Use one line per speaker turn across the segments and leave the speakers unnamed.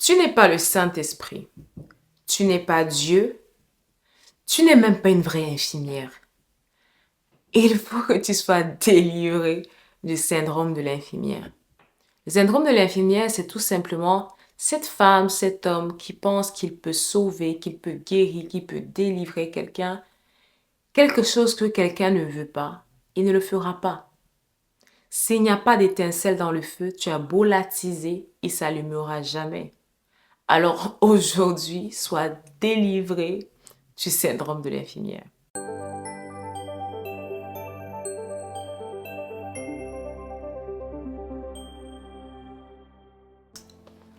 Tu n'es pas le Saint-Esprit. Tu n'es pas Dieu. Tu n'es même pas une vraie infirmière. Il faut que tu sois délivré du syndrome de l'infirmière. Le syndrome de l'infirmière, c'est tout simplement cette femme, cet homme qui pense qu'il peut sauver, qu'il peut guérir, qu'il peut délivrer quelqu'un, quelque chose que quelqu'un ne veut pas, il ne le fera pas. S'il n'y a pas d'étincelle dans le feu, tu as beau l'attiser, il s'allumera jamais. Alors aujourd'hui, sois délivré du syndrome de l'infirmière.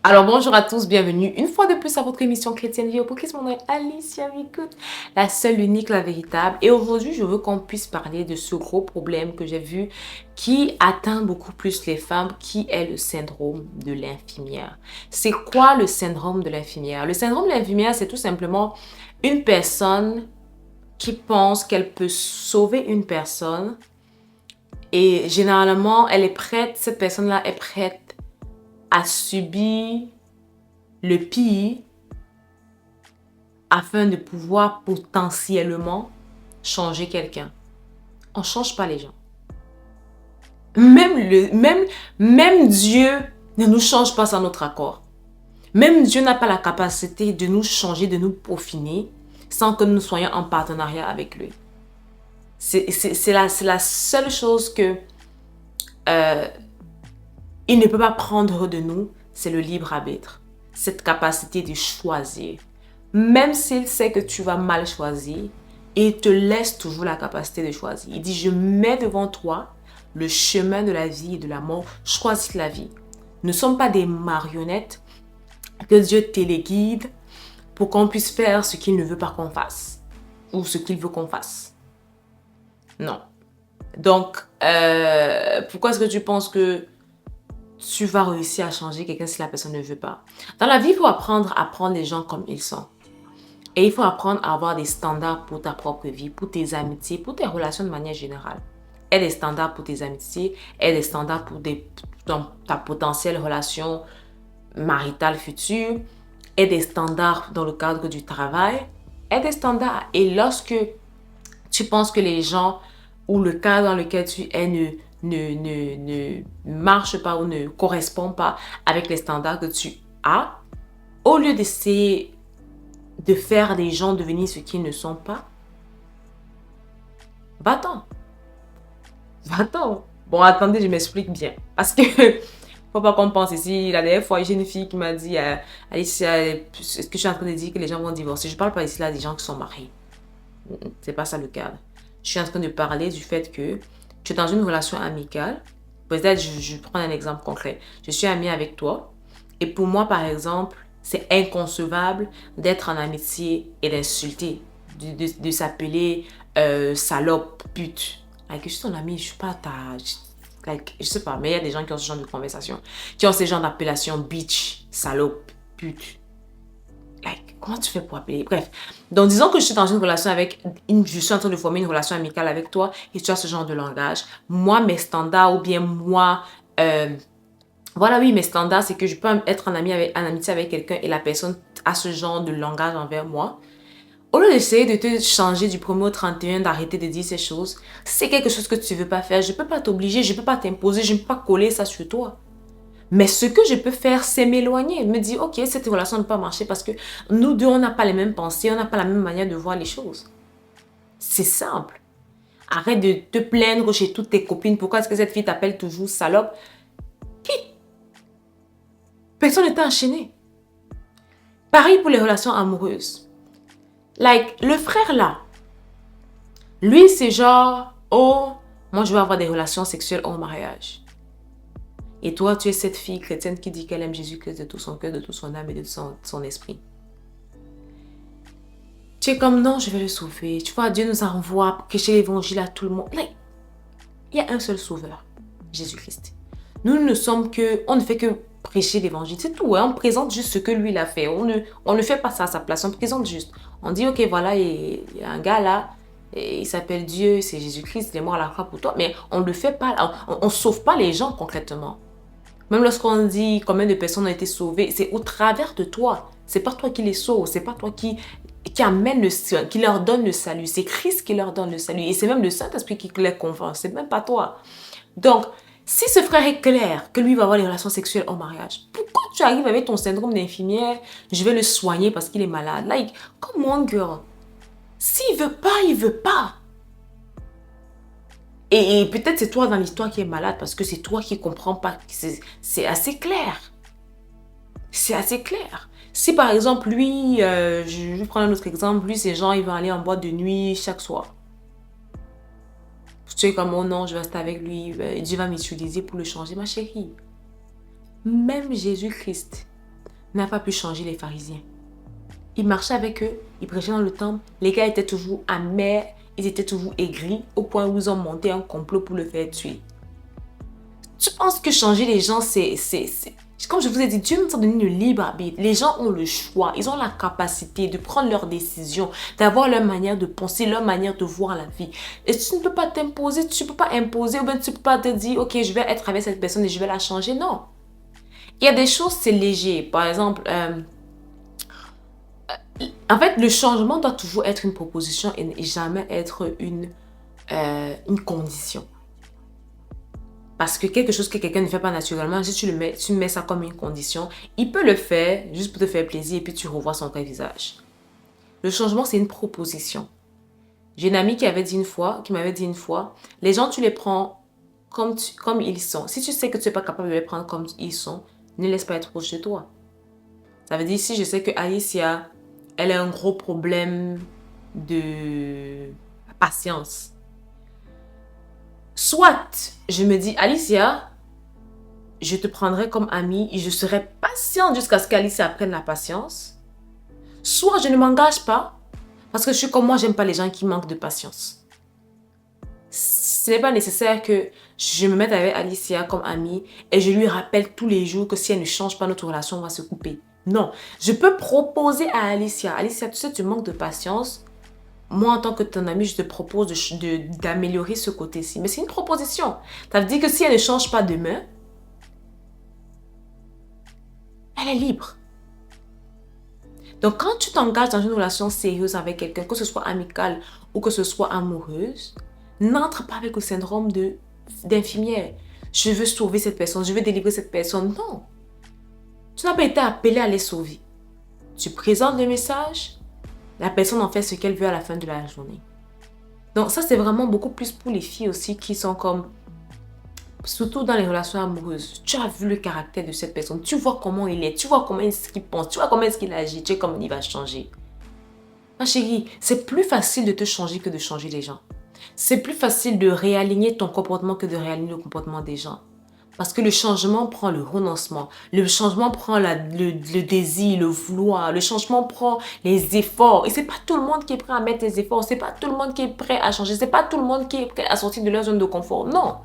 Alors bonjour à tous, bienvenue une fois de plus à votre émission Chrétienne Vie au Podcast. Mon nom est Alicia Micoud, la seule, l'unique, la véritable. Et aujourd'hui, je veux qu'on puisse parler de ce gros problème que j'ai vu qui atteint beaucoup plus les femmes, qui est le syndrome de l'infirmière. C'est quoi le syndrome de l'infirmière? Le syndrome de l'infirmière, c'est tout simplement une personne qui pense qu'elle peut sauver une personne et généralement, elle est prête, cette personne-là est prête à subir le pire afin de pouvoir potentiellement changer quelqu'un. On ne change pas les gens. Même Dieu ne nous change pas sans notre accord. Même Dieu n'a pas la capacité de nous changer, de nous peaufiner sans que nous soyons en partenariat avec lui. C'est la seule chose que il ne peut pas prendre de nous, c'est le libre arbitre. Cette capacité de choisir. Même s'il sait que tu vas mal choisir, il te laisse toujours la capacité de choisir. Il dit, je mets devant toi le chemin de la vie et de la mort. Choisis la vie. Nous ne sommes pas des marionnettes que Dieu téléguide pour qu'on puisse faire ce qu'il ne veut pas qu'on fasse. Ou ce qu'il veut qu'on fasse. Non. Donc, pourquoi est-ce que tu penses que tu vas réussir à changer quelqu'un si la personne ne veut pas? Dans la vie, il faut apprendre à prendre les gens comme ils sont. Et il faut apprendre à avoir des standards pour ta propre vie, pour tes amitiés, pour tes relations de manière générale. Aie des standards pour tes amitiés, aie des standards pour ta potentielle relation maritale future, aie des standards dans le cadre du travail, aie des standards. Et lorsque tu penses que les gens ou le cadre dans lequel tu es ne marche pas ou ne correspond pas avec les standards que tu as, au lieu d'essayer de faire des gens devenir ce qu'ils ne sont pas, va-t'en. Va-t'en. Bon, attendez, je m'explique bien. Parce que, faut pas qu'on pense ici. La dernière fois, j'ai une fille qui m'a dit, Alicia, est-ce que je suis en train de dire que les gens vont divorcer? Je parle pas ici là des gens qui sont mariés. C'est pas ça le cadre. Je suis en train de parler du fait que tu es dans une relation amicale. Peut-être, je prends un exemple concret. Je suis amie avec toi. Et pour moi, par exemple, c'est inconcevable d'être en amitié et d'insulter, de s'appeler salope, pute. Like, je suis ton amie, je suis pas ta... Like, je sais pas, mais il y a des gens qui ont ce genre de conversation, qui ont ce genre d'appellation bitch, salope, pute. Like, comment tu fais pour appeler? Bref. Donc, disons que je suis dans une relation je suis en train de former une relation amicale avec toi et tu as ce genre de langage. Moi, mes standards ou bien moi... voilà, oui, mes standards, c'est que je peux être en amitié avec quelqu'un et la personne a ce genre de langage envers moi. Au lieu d'essayer de te changer du 1er au 31, d'arrêter de dire ces choses, si c'est quelque chose que tu ne veux pas faire, je ne peux pas t'obliger, je ne peux pas t'imposer, je ne peux pas coller ça sur toi. Mais ce que je peux faire, c'est m'éloigner, me dire, ok, cette relation ne peut pas marcher parce que nous deux, on n'a pas les mêmes pensées, on n'a pas la même manière de voir les choses. C'est simple. Arrête de te plaindre chez toutes tes copines. Pourquoi est-ce que cette fille t'appelle toujours salope? Personne n'est enchaîné. Pareil pour les relations amoureuses. Like, le frère là, lui c'est genre, oh, moi je veux avoir des relations sexuelles au mariage. Et toi, tu es cette fille chrétienne qui dit qu'elle aime Jésus-Christ de tout son cœur, de toute son âme et de son esprit. Tu es comme, non, je vais le sauver. Tu vois, Dieu nous envoie pour prêcher l'évangile à tout le monde. Like, il y a un seul sauveur, Jésus-Christ. Nous ne sommes que, on ne fait que prêcher l'évangile, c'est tout. Hein? On présente juste ce que lui il a fait. On ne fait pas ça à sa place, on présente juste. On dit, ok, voilà, il y a un gars là, et il s'appelle Dieu, c'est Jésus-Christ, il est mort à la croix pour toi. Mais on ne le fait pas, on ne sauve pas les gens concrètement. Même lorsqu'on dit combien de personnes ont été sauvées, c'est au travers de toi. C'est pas toi qui les sauve, c'est pas toi qui amène qui leur donne le salut. C'est Christ qui leur donne le salut. Et c'est même le Saint-Esprit qui les convainc. C'est même pas toi. Donc, si ce frère est clair que lui va avoir des relations sexuelles au mariage, pourquoi tu arrives avec ton syndrome d'infirmière, je vais le soigner parce qu'il est malade? Like, come on, girl. S'il veut pas, il veut pas. Et peut-être c'est toi dans l'histoire qui est malade parce que c'est toi qui comprends pas. C'est assez clair. C'est assez clair. Si par exemple, lui, je vais prendre un autre exemple, lui, ces gens, ils vont aller en boîte de nuit chaque soir. Tu es comme, oh non, je vais rester avec lui, Dieu va m'utiliser pour le changer. Ma chérie, même Jésus-Christ n'a pas pu changer les pharisiens. Il marchait avec eux, il prêchait dans le temple, les gars étaient toujours amers, ils étaient toujours aigris, au point où ils ont monté un complot pour le faire tuer. Tu penses que changer les gens, comme je vous ai dit, Dieu nous a donné le libre arbitre. Les gens ont le choix, ils ont la capacité de prendre leurs décisions, d'avoir leur manière de penser, leur manière de voir la vie. Et tu ne peux pas t'imposer, tu ne peux pas imposer, ou bien tu ne peux pas te dire, ok, je vais être avec cette personne et je vais la changer. Non. Il y a des choses, c'est léger. Par exemple, en fait, le changement doit toujours être une proposition et jamais être une condition. Parce que quelque chose que quelqu'un ne fait pas naturellement, si tu mets ça comme une condition, il peut le faire juste pour te faire plaisir et puis tu revois son vrai visage. Le changement, c'est une proposition. J'ai une amie qui m'avait dit une fois, les gens, tu les prends comme ils sont. Si tu sais que tu n'es pas capable de les prendre comme ils sont, ne laisse pas être proche de toi. Ça veut dire, si je sais que Alicia, elle a un gros problème de patience. Soit, je me dis, Alicia, je te prendrai comme amie et je serai patiente jusqu'à ce qu'Alicia apprenne la patience. Soit, je ne m'engage pas parce que je suis comme moi, j'aime pas les gens qui manquent de patience. Ce n'est pas nécessaire que je me mette avec Alicia comme amie et je lui rappelle tous les jours que si elle ne change pas, notre relation va se couper. Non, je peux proposer à Alicia, Alicia, tu sais, tu manques de patience. Moi, en tant que ton amie, je te propose d'améliorer ce côté-ci. Mais c'est une proposition. Ça veut dire que si elle ne change pas demain, elle est libre. Donc, quand tu t'engages dans une relation sérieuse avec quelqu'un, que ce soit amicale ou que ce soit amoureuse, n'entre pas avec le syndrome d'infirmière. Je veux sauver cette personne, je veux délivrer cette personne. Non. Tu n'as pas été appelé à les sauver. Tu présentes le message, la personne en fait ce qu'elle veut à la fin de la journée. Donc ça, c'est vraiment beaucoup plus pour les filles aussi qui sont comme... Surtout dans les relations amoureuses. Tu as vu le caractère de cette personne. Tu vois comment il est. Tu vois comment est-ce qu'il pense. Tu vois comment est-ce qu'il agit. Tu sais comment il va changer. Ma chérie, c'est plus facile de te changer que de changer les gens. C'est plus facile de réaligner ton comportement que de réaligner le comportement des gens. Parce que le changement prend le renoncement. Le changement prend le désir, le vouloir. Le changement prend les efforts. Et c'est pas tout le monde qui est prêt à mettre les efforts. C'est pas tout le monde qui est prêt à changer. C'est pas tout le monde qui est prêt à sortir de leur zone de confort. Non.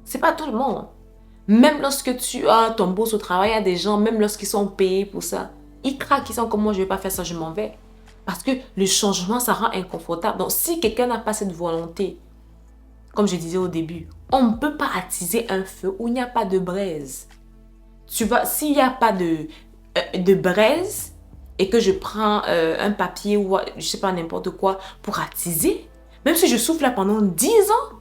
C'est pas tout le monde. Même lorsque tu as ton boss au travail, il y a des gens, même lorsqu'ils sont payés pour ça, ils craquent, ils sont comme moi, je vais pas faire ça, je m'en vais. Parce que le changement, ça rend inconfortable. Donc, si quelqu'un n'a pas cette volonté, comme je disais au début, on ne peut pas attiser un feu où il n'y a pas de braise. Tu vois, s'il n'y a pas de braise et que je prends un papier ou je sais pas n'importe quoi pour attiser, même si je souffle là pendant 10 ans,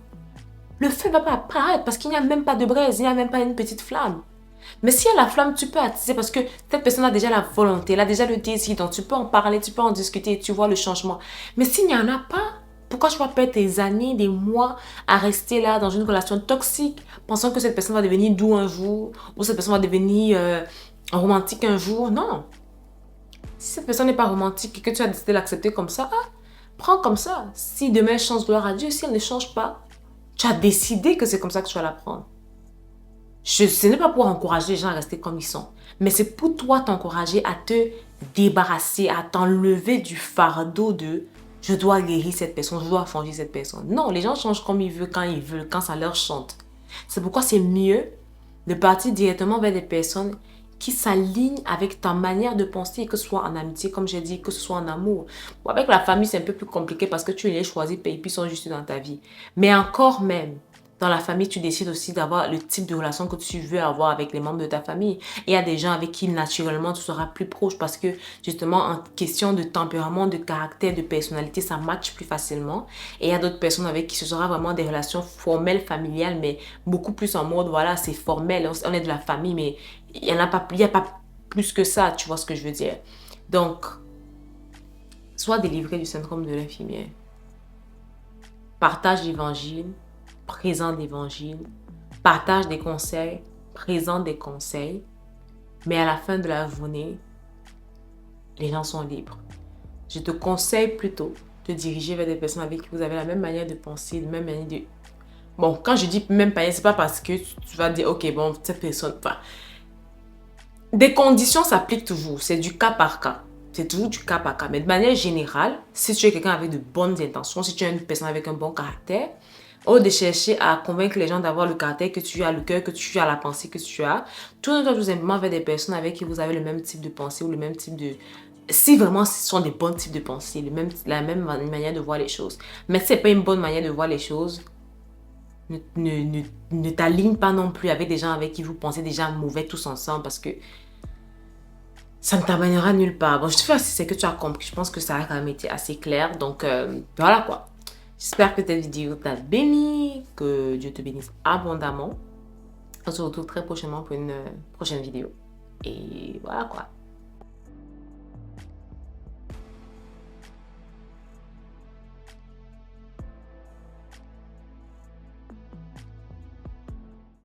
le feu ne va pas apparaître parce qu'il n'y a même pas de braise, il n'y a même pas une petite flamme. Mais s'il y a la flamme, tu peux attiser parce que cette personne a déjà la volonté, elle a déjà le désir, donc tu peux en parler, tu peux en discuter et tu vois le changement. Mais s'il n'y en a pas, pourquoi je vais perdre des années, des mois à rester là dans une relation toxique, pensant que cette personne va devenir doux un jour, ou cette personne va devenir romantique un jour? Non. Si cette personne n'est pas romantique et que tu as décidé de l'accepter comme ça, prends comme ça. Si demain elle change, gloire à Dieu. Si elle ne change pas, tu as décidé que c'est comme ça que tu vas la prendre. Ce n'est pas pour encourager les gens à rester comme ils sont, mais c'est pour toi t'encourager à te débarrasser, à t'enlever du fardeau de je dois guérir cette personne, je dois changer cette personne. Non, les gens changent comme ils veulent, quand ça leur chante. C'est pourquoi c'est mieux de partir directement vers des personnes qui s'alignent avec ta manière de penser, que ce soit en amitié, comme j'ai dit, que ce soit en amour. Bon, avec la famille, c'est un peu plus compliqué parce que tu les choisis et puis ils sont juste dans ta vie. Mais encore même, Dans la famille, tu décides aussi d'avoir le type de relation que tu veux avoir avec les membres de ta famille. Et il y a des gens avec qui naturellement tu seras plus proche parce que justement en question de tempérament, de caractère, de personnalité, ça matche plus facilement. Et il y a d'autres personnes avec qui ce sera vraiment des relations formelles, familiales, mais beaucoup plus en mode, voilà, c'est formel, on est de la famille, mais il n'y a pas plus que ça, tu vois ce que je veux dire. Donc, sois délivré du syndrome de l'infirmière. Partage l'évangile, présente l'évangile, partage des conseils, présente des conseils, mais à la fin de la journée, les gens sont libres. Je te conseille plutôt de diriger vers des personnes avec qui vous avez la même manière de penser, la même manière de... Bon, quand je dis même manière, c'est pas parce que tu vas dire, ok, bon, cette personne... Enfin, des conditions s'appliquent toujours, c'est du cas par cas. C'est toujours du cas par cas. Mais de manière générale, si tu es quelqu'un avec de bonnes intentions, si tu es une personne avec un bon caractère, au lieu de chercher à convaincre les gens d'avoir le caractère que tu as, le cœur que tu as, la pensée que tu as, tournez-toi tout simplement vers des personnes avec qui vous avez le même type de pensée ou le même type de... Si vraiment ce sont des bons types de pensée, la même manière de voir les choses. Mais si ce n'est pas une bonne manière de voir les choses, ne t'aligne pas non plus avec des gens avec qui vous pensez déjà mauvais tous ensemble parce que ça ne t'amènera nulle part. Bon, je te fais c'est que tu as compris. Je pense que ça a quand même été assez clair. Donc, voilà quoi. J'espère que cette vidéo t'a béni, que Dieu te bénisse abondamment. On se retrouve très prochainement pour une prochaine vidéo. Et voilà quoi.